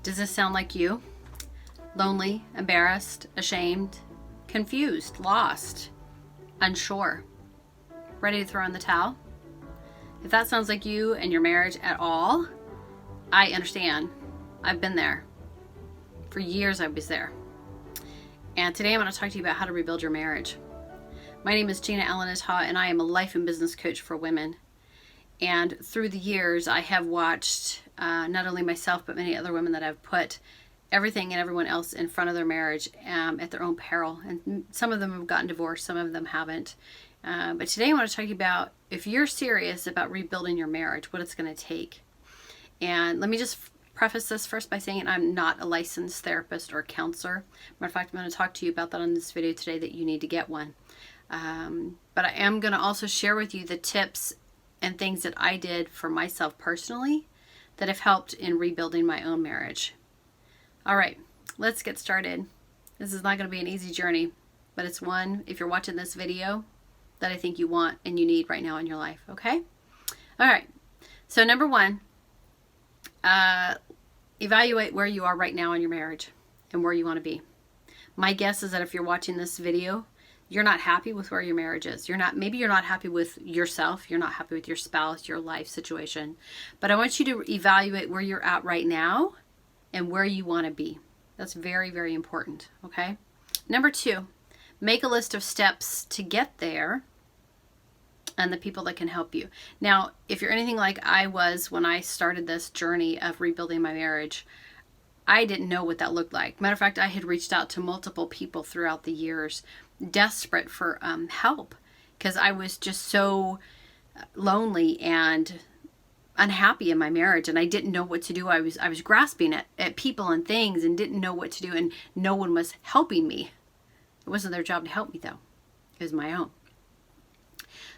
Does this sound like you? Lonely, embarrassed, ashamed, confused, lost, unsure, ready to throw in the towel? If that sounds like you and your marriage at all, I understand. I've been there. For years I was there. And today I'm going to talk to you about how to rebuild your marriage. My name is Gina Alanata, and I am a life and business coach for women. And through the years, I have watched not only myself, but many other women that have put everything and everyone else in front of their marriage at their own peril. And some of them have gotten divorced, some of them haven't. But today I want to talk to you about if you're serious about rebuilding your marriage, what it's going to take. And let me just preface this first by saying I'm not a licensed therapist or counselor. Matter of fact, I'm going to talk to you about that on this video today, that you need to get one. But I am going to also share with you the tips and things that I did for myself personally that have helped in rebuilding my own marriage. All right, let's get started. This is not going to be an easy journey, but it's one, if you're watching this video, that I think you want and you need right now in your life, okay? All right, so number one, evaluate where you are right now in your marriage and where you want to be. My guess is that if you're watching this video, you're not happy with where your marriage is. Maybe you're not happy with yourself. You're not happy with your spouse, your life situation. But I want you to evaluate where you're at right now and where you want to be. That's very, very important, okay? Number two, make a list of steps to get there and the people that can help you. Now, if you're anything like I was when I started this journey of rebuilding my marriage, I didn't know what that looked like. Matter of fact, I had reached out to multiple people throughout the years, desperate for help, because I was just so lonely and unhappy in my marriage, and I didn't know what to do. I was grasping at people and things and didn't know what to do, and no one was helping me. It wasn't their job to help me, though. It was my own.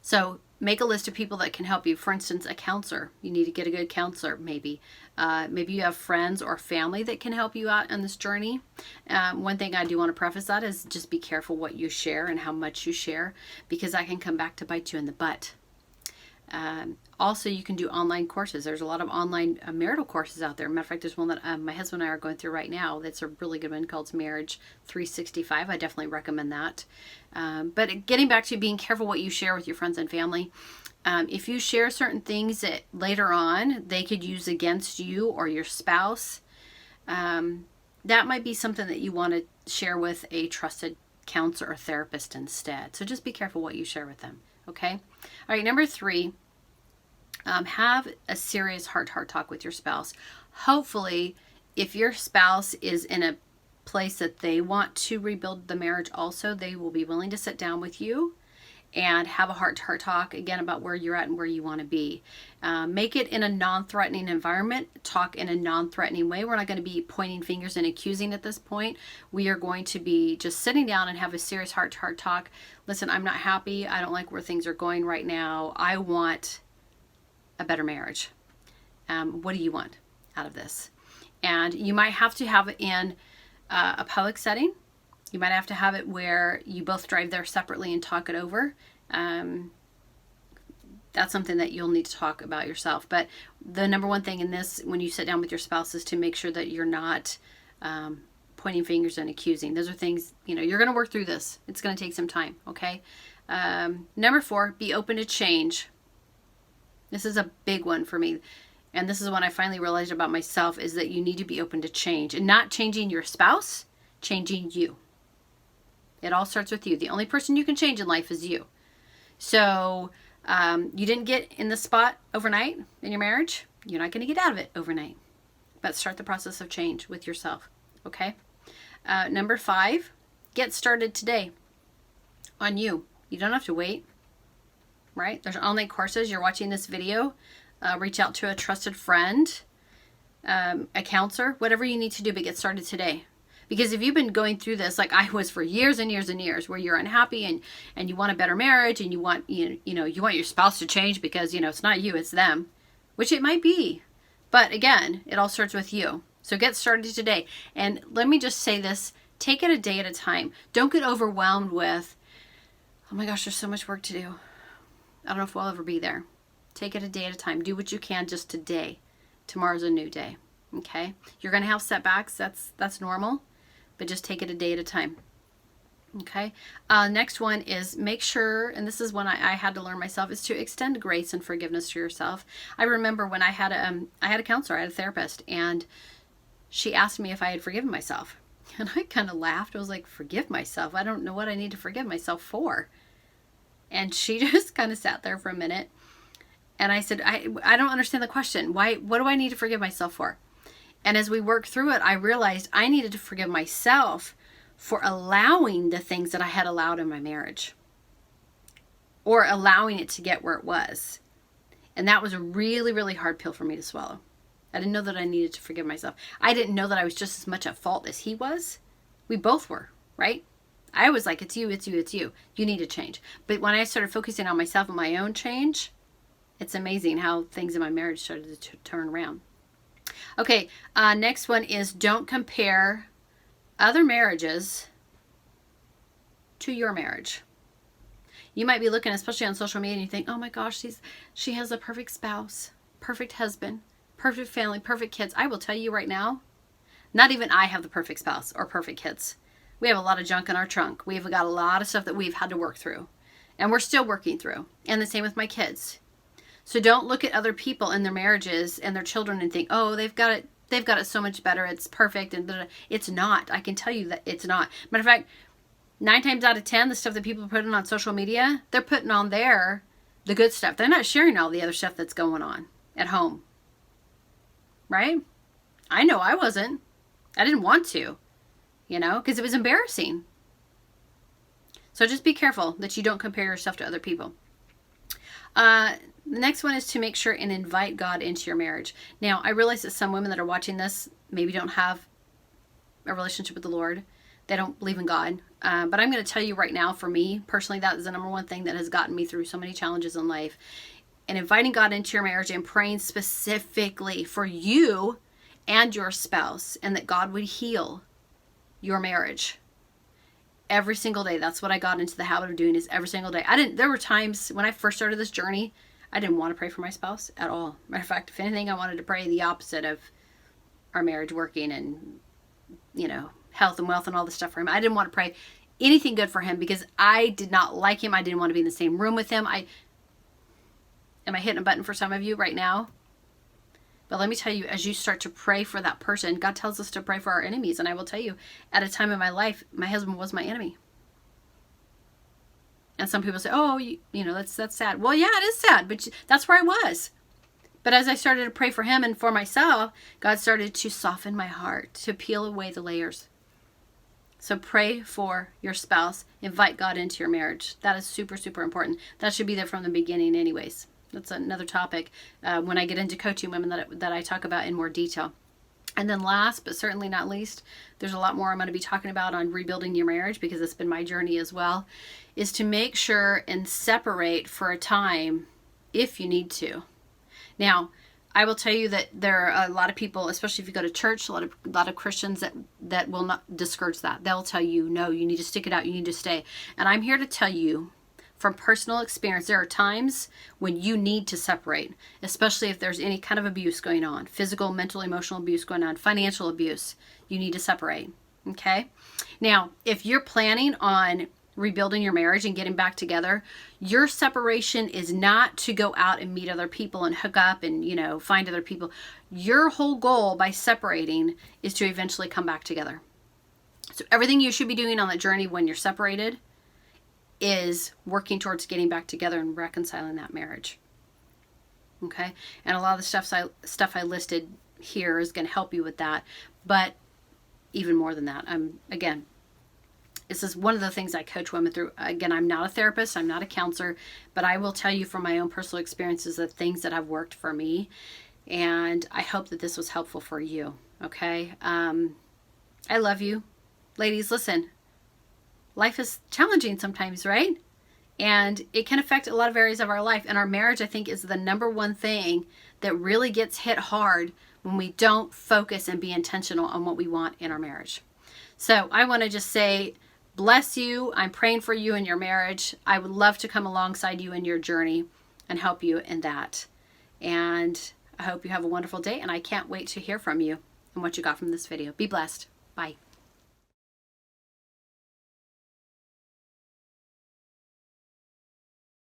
So make a list of people that can help you. For instance, a counselor. You need to get a good counselor, maybe. Maybe you have friends or family that can help you out on this journey. One thing I do want to preface that is just be careful what you share and how much you share, because that can come back to bite you in the butt. Also, you can do online courses. There's a lot of online marital courses out there. Matter of fact, there's one that my husband and I are going through right now. That's a really good one called Marriage 365. I definitely recommend that. But getting back to being careful what you share with your friends and family. If you share certain things that later on they could use against you or your spouse, that might be something that you want to share with a trusted counselor or therapist instead. So just be careful what you share with them. Okay? All right, number three, have a serious heart-to-heart talk with your spouse. Hopefully, if your spouse is in a place that they want to rebuild the marriage also, they will be willing to sit down with you and have a heart-to-heart talk, again, about where you're at and where you want to be. Make it in a non-threatening environment. Talk in a non-threatening way. We're not going to be pointing fingers and accusing at this point. We are going to be just sitting down and have a serious heart-to-heart talk. Listen, I'm not happy. I don't like where things are going right now. I want a better marriage. What do you want out of this? And you might have to have it in a public setting. You might have to have it where you both drive there separately and talk it over. That's something that you'll need to talk about yourself. But the number one thing in this, when you sit down with your spouse, is to make sure that you're not pointing fingers and accusing. Those are things, you're going to work through this. It's going to take some time, okay? Number four, be open to change. This is a big one for me. And this is when I finally realized about myself, is that you need to be open to change. And not changing your spouse, changing you. It all starts with you. The only person you can change in life is you. So you didn't get in the spot overnight in your marriage. You're not going to get out of it overnight. But start the process of change with yourself. Okay? Number five, get started today on you. You don't have to wait. Right? There's online courses. You're watching this video. Reach out to a trusted friend, a counselor, whatever you need to do, but get started today. Because if you've been going through this like I was for years and years and years, where you're unhappy and you want a better marriage and you want you want your spouse to change because it's not you, it's them, which it might be. But again, it all starts with you. So get started today. And let me just say this, take it a day at a time. Don't get overwhelmed with, oh my gosh, there's so much work to do. I don't know if we'll ever be there. Take it a day at a time. Do what you can just today. Tomorrow's a new day. Okay? You're going to have setbacks. That's normal, but just take it a day at a time. Okay. Next one is make sure, and this is one I had to learn myself, is to extend grace and forgiveness to yourself. I remember when I had a counselor, I had a therapist, and she asked me if I had forgiven myself. And I kind of laughed. I was like, forgive myself? I don't know what I need to forgive myself for. And she just kind of sat there for a minute. And I said, I don't understand the question. What do I need to forgive myself for? And as we worked through it, I realized I needed to forgive myself for allowing the things that I had allowed in my marriage, or allowing it to get where it was. And that was a really, really hard pill for me to swallow. I didn't know that I needed to forgive myself. I didn't know that I was just as much at fault as he was. We both were, right? I was like, it's you, it's you, it's you. You need to change. But when I started focusing on myself and my own change, it's amazing how things in my marriage started to turn around. Okay, next one is don't compare other marriages to your marriage. You might be looking, especially on social media, and you think, oh my gosh, she has a perfect spouse, perfect husband, perfect family, perfect kids. I will tell you right now, not even I have the perfect spouse or perfect kids. We have a lot of junk in our trunk. We've got a lot of stuff that we've had to work through, and we're still working through. And the same with my kids. So don't look at other people in their marriages and their children and think, oh, they've got it so much better. It's perfect. And it's not. I can tell you that it's not. Matter of fact, 9 times out of 10, the stuff that people are putting on social media, they're putting on there the good stuff. They're not sharing all the other stuff that's going on at home. Right? I know I wasn't. I didn't want to, because it was embarrassing. So just be careful that you don't compare yourself to other people. The next one is to make sure and invite God into your marriage. Now, I realize that some women that are watching this maybe don't have a relationship with the Lord. They don't believe in God. But I'm going to tell you right now, for me, personally, that is the number one thing that has gotten me through so many challenges in life. And inviting God into your marriage and praying specifically for you and your spouse, and that God would heal your marriage. Every single day. That's what I got into the habit of doing, is every single day. There were times when I first started this journey, I didn't want to pray for my spouse at all. Matter of fact, if anything, I wanted to pray the opposite of our marriage working and, health and wealth and all this stuff for him. I didn't want to pray anything good for him because I did not like him. I didn't want to be in the same room with him. Am I hitting a button for some of you right now? But let me tell you, as you start to pray for that person, God tells us to pray for our enemies. And I will tell you, at a time in my life, my husband was my enemy. And some people say, oh, that's sad. Well, yeah, it is sad, but that's where I was. But as I started to pray for him and for myself, God started to soften my heart, to peel away the layers. So pray for your spouse. Invite God into your marriage. That is super, super important. That should be there from the beginning anyways. That's another topic when I get into coaching women that I talk about in more detail. And then last, but certainly not least, there's a lot more I'm going to be talking about on rebuilding your marriage, because it's been my journey as well, is to make sure and separate for a time if you need to. Now, I will tell you that there are a lot of people, especially if you go to church, a lot of Christians that will not discourage that. They'll tell you, no, you need to stick it out, you need to stay. And I'm here to tell you, from personal experience, there are times when you need to separate, especially if there's any kind of abuse going on, physical, mental, emotional abuse going on, financial abuse. You need to separate, okay? Now, if you're planning on rebuilding your marriage and getting back together, your separation is not to go out and meet other people and hook up and, find other people. Your whole goal by separating is to eventually come back together. So everything you should be doing on that journey when you're separated is working towards getting back together and reconciling that marriage. Okay? And a lot of the stuff I listed here is going to help you with that. But even more than that, again, this is one of the things I coach women through. Again, I'm not a therapist, I'm not a counselor, but I will tell you from my own personal experiences the things that have worked for me. And I hope that this was helpful for you. Okay? I love you. Ladies, listen. Life is challenging sometimes, right? And it can affect a lot of areas of our life. And our marriage, I think, is the number one thing that really gets hit hard when we don't focus and be intentional on what we want in our marriage. So I want to just say, bless you. I'm praying for you in your marriage. I would love to come alongside you in your journey and help you in that. And I hope you have a wonderful day, and I can't wait to hear from you and what you got from this video. Be blessed. Bye.